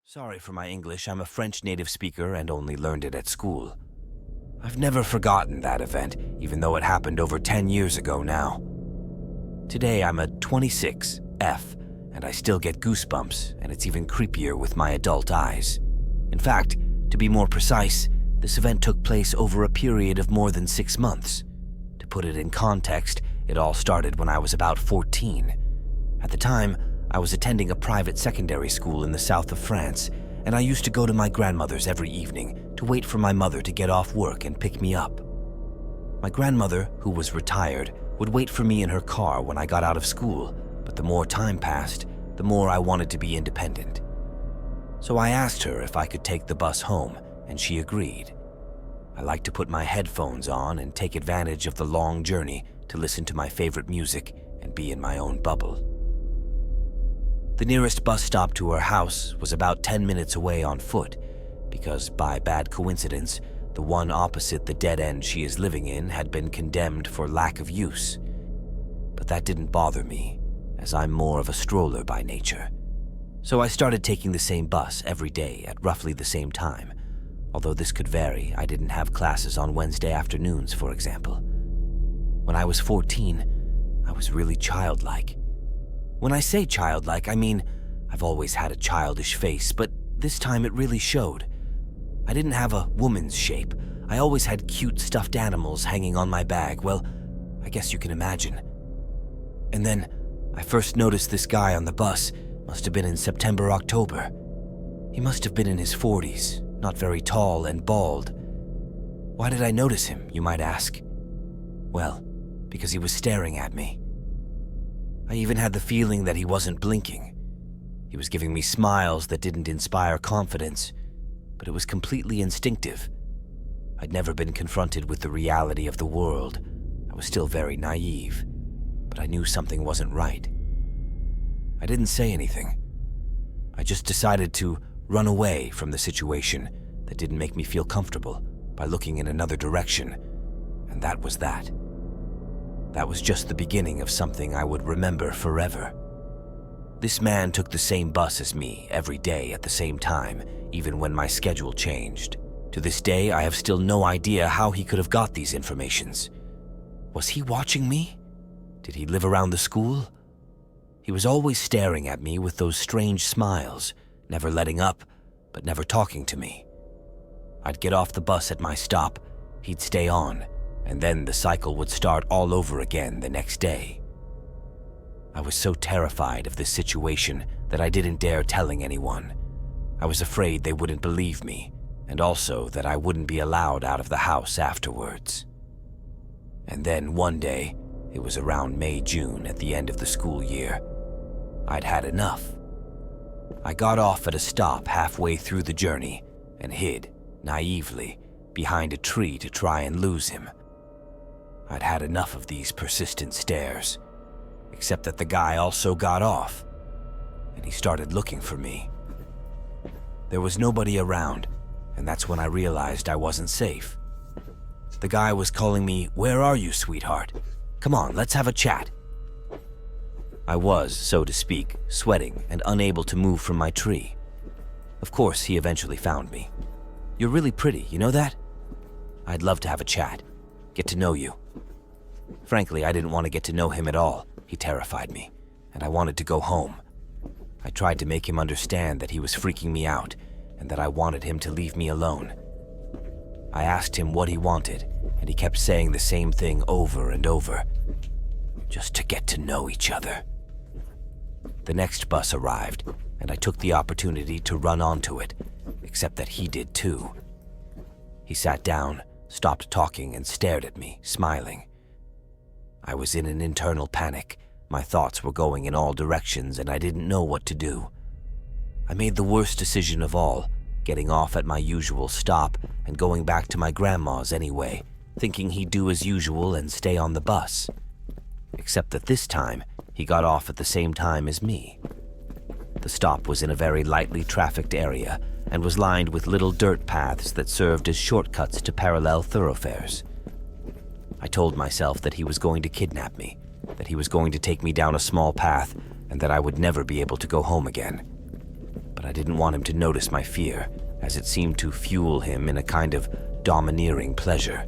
Sorry for my English, I'm a French native speaker and only learned it at school. I've never forgotten that event, even though it happened over 10 years ago now. Today I'm a 26F, and I still get goosebumps, and it's even creepier with my adult eyes. In fact, to be more precise, this event took place over a period of more than 6 months. To put it in context, it all started when I was about 14. At the time, I was attending a private secondary school in the south of France, and I used to go to my grandmother's every evening to wait for my mother to get off work and pick me up. My grandmother, who was retired, would wait for me in her car when I got out of school, but the more time passed, the more I wanted to be independent. So I asked her if I could take the bus home, and she agreed. I liked to put my headphones on and take advantage of the long journey to listen to my favorite music and be in my own bubble. The nearest bus stop to her house was about 10 minutes away on foot, because by bad coincidence, the one opposite the dead end she is living in had been condemned for lack of use. But that didn't bother me, as I'm more of a stroller by nature. So I started taking the same bus every day at roughly the same time. Although this could vary, I didn't have classes on Wednesday afternoons, for example. When I was 14, I was really childlike. When I say childlike, I mean I've always had a childish face, but this time it really showed. I didn't have a woman's shape. I always had cute stuffed animals hanging on my bag. Well, I guess you can imagine. And then I first noticed this guy on the bus. Must have been in September, October. He must have been in his 40s, not very tall and bald. Why did I notice him, you might ask? Well, because he was staring at me. I even had the feeling that he wasn't blinking. He was giving me smiles that didn't inspire confidence, but it was completely instinctive. I'd never been confronted with the reality of the world. I was still very naive, but I knew something wasn't right. I didn't say anything. I just decided to run away from the situation that didn't make me feel comfortable by looking in another direction, and that was that. That was just the beginning of something I would remember forever. This man took the same bus as me every day at the same time, even when my schedule changed. To this day, I have still no idea how he could have got these informations. Was he watching me? Did he live around the school? He was always staring at me with those strange smiles, never letting up, but never talking to me. I'd get off the bus at my stop, he'd stay on, and then the cycle would start all over again the next day. I was so terrified of this situation that I didn't dare telling anyone. I was afraid they wouldn't believe me, and also that I wouldn't be allowed out of the house afterwards. And then one day, it was around May, June at the end of the school year, I'd had enough. I got off at a stop halfway through the journey and hid, naively, behind a tree to try and lose him. I'd had enough of these persistent stares, except that the guy also got off, and he started looking for me. There was nobody around, and that's when I realized I wasn't safe. The guy was calling me, "Where are you, sweetheart? Come on, let's have a chat." I was, so to speak, sweating and unable to move from my tree. Of course, he eventually found me. "You're really pretty, you know that? I'd love to have a chat, get to know you." Frankly, I didn't want to get to know him at all. He terrified me, and I wanted to go home. I tried to make him understand that he was freaking me out and that I wanted him to leave me alone. I asked him what he wanted, and he kept saying the same thing over and over. Just to get to know each other. The next bus arrived, and I took the opportunity to run onto it, except that he did too. He sat down, stopped talking, and stared at me, smiling. I was in an internal panic. My thoughts were going in all directions, and I didn't know what to do. I made the worst decision of all, getting off at my usual stop and going back to my grandma's anyway, thinking he'd do as usual and stay on the bus. Except that this time, he got off at the same time as me. The stop was in a very lightly trafficked area and was lined with little dirt paths that served as shortcuts to parallel thoroughfares. I told myself that he was going to kidnap me, that he was going to take me down a small path, and that I would never be able to go home again. But I didn't want him to notice my fear, as it seemed to fuel him in a kind of domineering pleasure.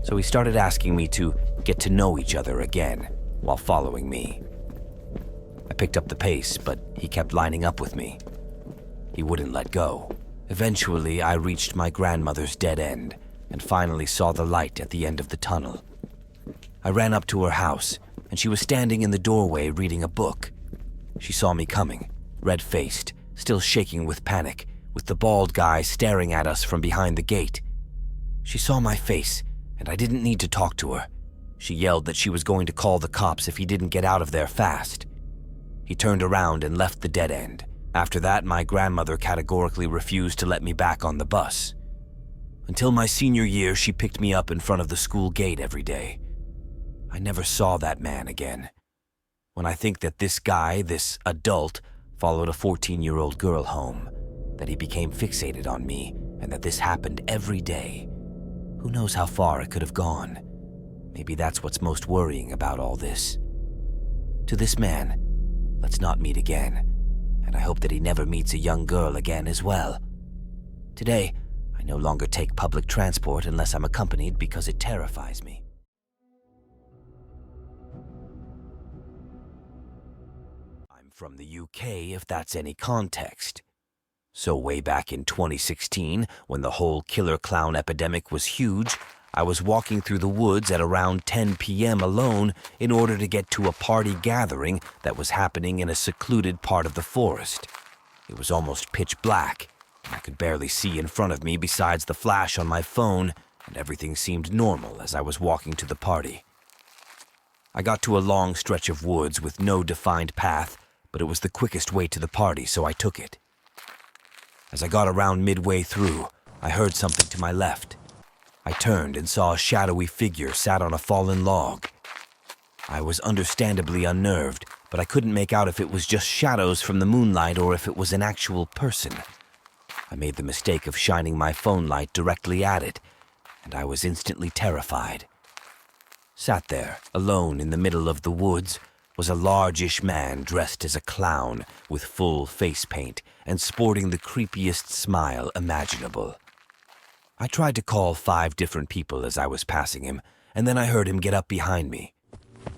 So he started asking me to get to know each other again while following me. I picked up the pace, but he kept lining up with me. He wouldn't let go. Eventually, I reached my grandmother's dead end and finally saw the light at the end of the tunnel. I ran up to her house, and she was standing in the doorway reading a book. She saw me coming, red-faced, still shaking with panic, with the bald guy staring at us from behind the gate. She saw my face, and I didn't need to talk to her. She yelled that she was going to call the cops if he didn't get out of there fast. He turned around and left the dead end. After that, my grandmother categorically refused to let me back on the bus. Until my senior year, she picked me up in front of the school gate every day. I never saw that man again. When I think that this guy, this adult, followed a 14-year-old girl home, that he became fixated on me, and that this happened every day, who knows how far it could have gone? Maybe that's what's most worrying about all this. To this man, let's not meet again, and I hope that he never meets a young girl again as well. Today, I no longer take public transport unless I'm accompanied because it terrifies me. I'm from the UK, if that's any context. So way back in 2016, when the whole killer clown epidemic was huge, I was walking through the woods at around 10 p.m. alone in order to get to a party gathering that was happening in a secluded part of the forest. It was almost pitch black, and I could barely see in front of me besides the flash on my phone, and everything seemed normal as I was walking to the party. I got to a long stretch of woods with no defined path, but it was the quickest way to the party, so I took it. As I got around midway through, I heard something to my left. I turned and saw a shadowy figure sat on a fallen log. I was understandably unnerved, but I couldn't make out if it was just shadows from the moonlight or if it was an actual person. I made the mistake of shining my phone light directly at it, and I was instantly terrified. Sat there, alone in the middle of the woods, was a large-ish man dressed as a clown with full face paint and sporting the creepiest smile imaginable. I tried to call 5 different people as I was passing him, and then I heard him get up behind me.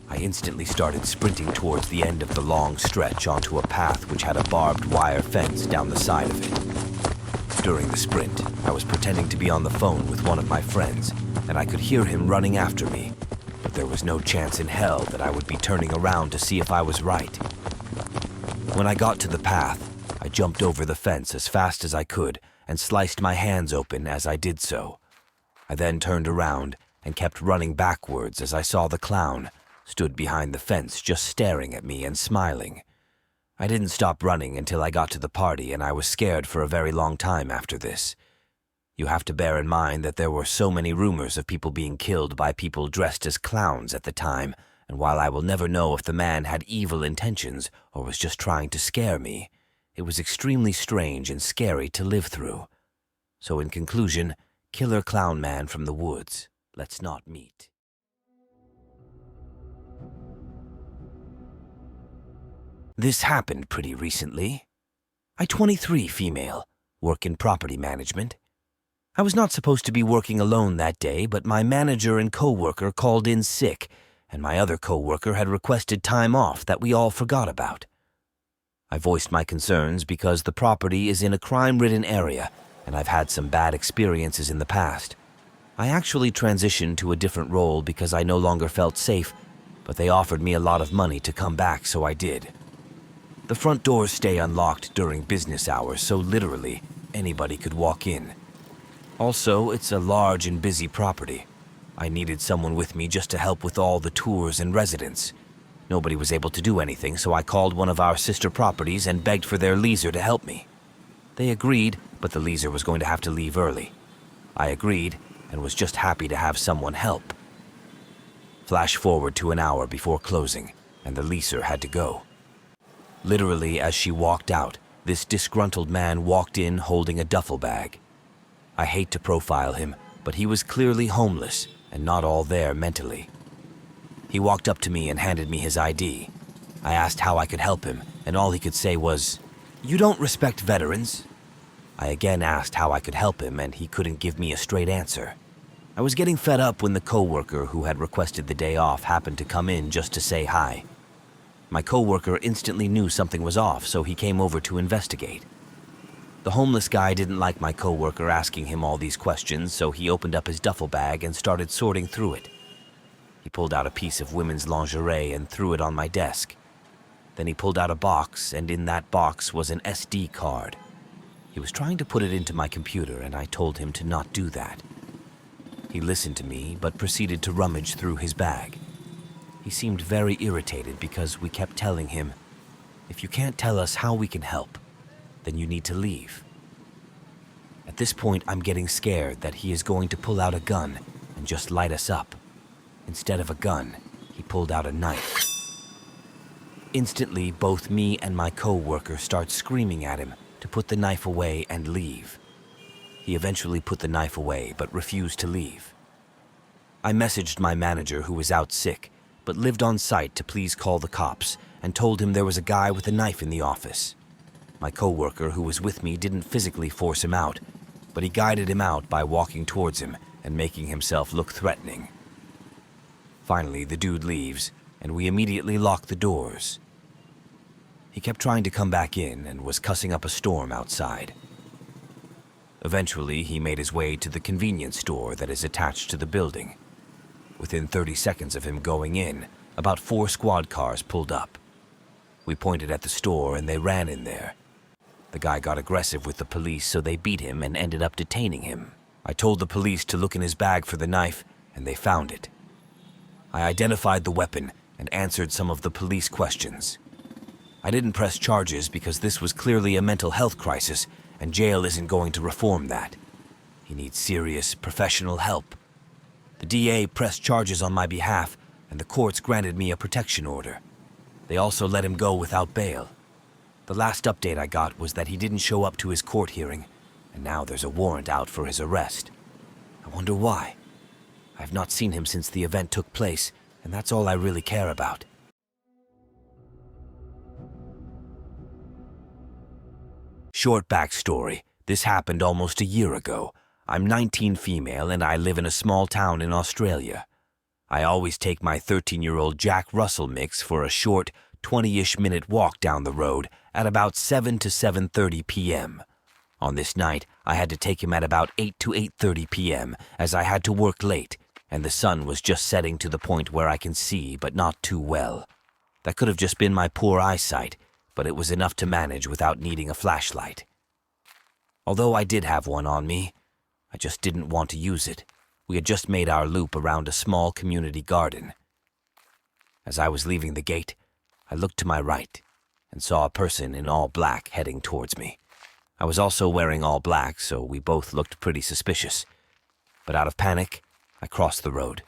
I instantly started sprinting towards the end of the long stretch onto a path which had a barbed wire fence down the side of it. During the sprint, I was pretending to be on the phone with one of my friends, and I could hear him running after me, but there was no chance in hell that I would be turning around to see if I was right. When I got to the path, I jumped over the fence as fast as I could and sliced my hands open as I did so. I then turned around and kept running backwards as I saw the clown stood behind the fence just staring at me and smiling. I didn't stop running until I got to the party, and I was scared for a very long time after this. You have to bear in mind that there were so many rumors of people being killed by people dressed as clowns at the time, and while I will never know if the man had evil intentions or was just trying to scare me, it was extremely strange and scary to live through. So in conclusion, killer clown man from the woods, let's not meet. This happened pretty recently. I'm 23, female, work in property management. I was not supposed to be working alone that day, but my manager and co-worker called in sick, and my other co-worker had requested time off that we all forgot about. I voiced my concerns because the property is in a crime-ridden area, and I've had some bad experiences in the past. I actually transitioned to a different role because I no longer felt safe, but they offered me a lot of money to come back, so I did. The front doors stay unlocked during business hours, so literally anybody could walk in. Also, it's a large and busy property. I needed someone with me just to help with all the tours and residents. Nobody was able to do anything, so I called one of our sister properties and begged for their leaser to help me. They agreed, but the leaser was going to have to leave early. I agreed and was just happy to have someone help. Flash forward to an hour before closing, and the leaser had to go. Literally, as she walked out, this disgruntled man walked in holding a duffel bag. I hate to profile him, but he was clearly homeless and not all there mentally. He walked up to me and handed me his ID. I asked how I could help him, and all he could say was, You don't respect veterans? I again asked how I could help him, and he couldn't give me a straight answer. I was getting fed up when the coworker who had requested the day off happened to come in just to say hi. My coworker instantly knew something was off, so he came over to investigate. The homeless guy didn't like my coworker asking him all these questions, so he opened up his duffel bag and started sorting through it. He pulled out a piece of women's lingerie and threw it on my desk. Then he pulled out a box, and in that box was an SD card. He was trying to put it into my computer, and I told him to not do that. He listened to me, but proceeded to rummage through his bag. He seemed very irritated because we kept telling him, "If you can't tell us how we can help, then you need to leave." At this point, I'm getting scared that he is going to pull out a gun and just light us up. Instead of a gun, he pulled out a knife. Instantly, both me and my co-worker start screaming at him to put the knife away and leave. He eventually put the knife away, but refused to leave. I messaged my manager, who was out sick, but lived on site, to please call the cops, and told him there was a guy with a knife in the office. My co-worker, who was with me, didn't physically force him out, but he guided him out by walking towards him and making himself look threatening. Finally, the dude leaves, and we immediately lock the doors. He kept trying to come back in and was cussing up a storm outside. Eventually, he made his way to the convenience store that is attached to the building. Within 30 seconds of him going in, about 4 squad cars pulled up. We pointed at the store and they ran in there. The guy got aggressive with the police, so they beat him and ended up detaining him. I told the police to look in his bag for the knife, and they found it. I identified the weapon and answered some of the police questions. I didn't press charges because this was clearly a mental health crisis, and jail isn't going to reform that. He needs serious, professional help. The DA pressed charges on my behalf, and the courts granted me a protection order. They also let him go without bail. The last update I got was that he didn't show up to his court hearing, and now there's a warrant out for his arrest. I wonder why. I've not seen him since the event took place, and that's all I really care about. Short backstory. This happened almost a year ago. I'm 19 female and I live in a small town in Australia. I always take my 13-year-old Jack Russell mix for a short 20-ish minute walk down the road at about 7 to 7:30 p.m. On this night, I had to take him at about 8 to 8:30 p.m. as I had to work late, and the sun was just setting to the point where I can see, but not too well. That could have just been my poor eyesight, but it was enough to manage without needing a flashlight. Although I did have one on me, I just didn't want to use it. We had just made our loop around a small community garden. As I was leaving the gate, I looked to my right and saw a person in all black heading towards me. I was also wearing all black, so we both looked pretty suspicious. But out of panic, I crossed the road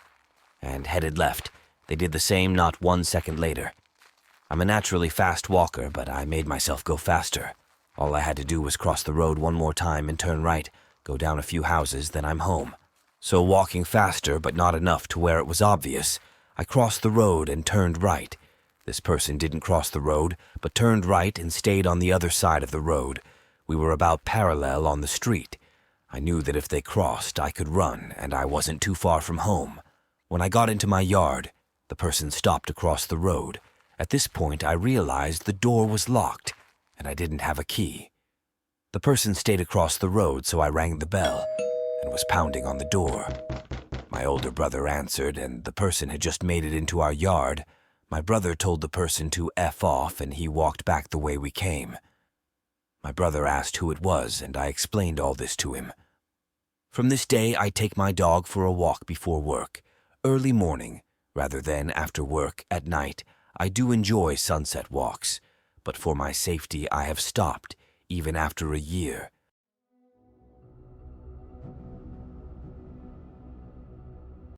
and headed left. They did the same not 1 second later. I'm a naturally fast walker, but I made myself go faster. All I had to do was cross the road one more time and turn right, go down a few houses, then I'm home. So walking faster, but not enough to where it was obvious, I crossed the road and turned right. This person didn't cross the road, but turned right and stayed on the other side of the road. We were about parallel on the street. I knew that if they crossed, I could run, and I wasn't too far from home. When I got into my yard, the person stopped across the road. At this point, I realized the door was locked, and I didn't have a key. The person stayed across the road, so I rang the bell and was pounding on the door. My older brother answered, and the person had just made it into our yard. My brother told the person to F off, and he walked back the way we came. My brother asked who it was, and I explained all this to him. From this day, I take my dog for a walk before work, early morning, rather than after work at night. I do enjoy sunset walks, but for my safety I have stopped, even after a year.